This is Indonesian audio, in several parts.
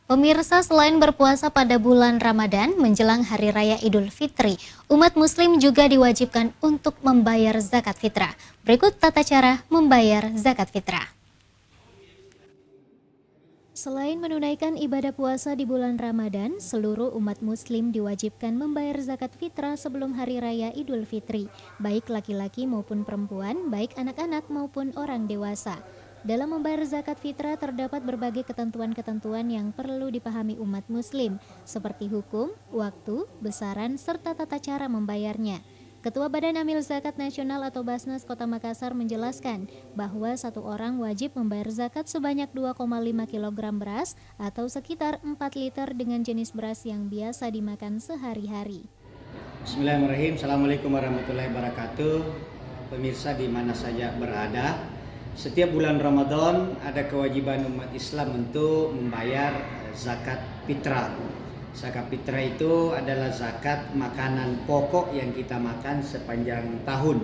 Pemirsa, selain berpuasa pada bulan Ramadan menjelang Hari Raya Idul Fitri, umat Muslim juga diwajibkan untuk membayar zakat fitrah. Berikut tata cara membayar zakat fitrah. Selain menunaikan ibadah puasa di bulan Ramadan, seluruh umat Muslim diwajibkan membayar zakat fitrah sebelum Hari Raya Idul Fitri, baik laki-laki maupun perempuan, baik anak-anak maupun orang dewasa. Dalam membayar zakat fitrah terdapat berbagai ketentuan-ketentuan yang perlu dipahami umat Muslim, seperti hukum, waktu, besaran, serta tata cara membayarnya. Ketua Badan Amil Zakat Nasional atau Basnas Kota Makassar menjelaskan bahwa satu orang wajib membayar zakat sebanyak 2,5 kg beras atau sekitar 4 liter dengan jenis beras yang biasa dimakan sehari-hari. Bismillahirrahmanirrahim. Assalamualaikum warahmatullahi wabarakatuh. Pemirsa di mana saja berada, setiap bulan Ramadan ada kewajiban umat Islam untuk membayar zakat fitrah. Zakat fitrah itu adalah zakat makanan pokok yang kita makan sepanjang tahun.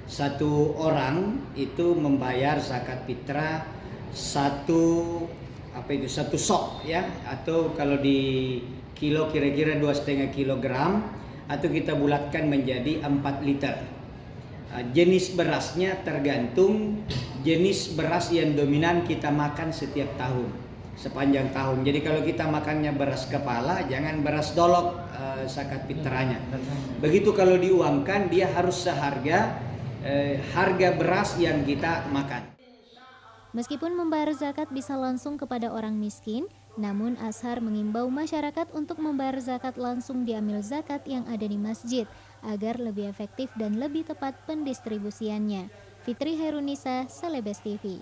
Satu orang itu membayar zakat fitrah satu sok ya, atau kalau di kilo kira-kira 2,5 kilogram, atau kita bulatkan menjadi 4 liter. Jenis berasnya tergantung jenis beras yang dominan kita makan setiap tahun, sepanjang tahun. Jadi kalau kita makannya beras kepala, jangan beras dolok zakat fitrahnya. Begitu kalau diuangkan, dia harus seharga harga beras yang kita makan. Meskipun membayar zakat bisa langsung kepada orang miskin, namun Azhar mengimbau masyarakat untuk membayar zakat langsung di amil zakat yang ada di masjid, agar lebih efektif dan lebih tepat pendistribusiannya. Fitri Herunisa, Celebes TV.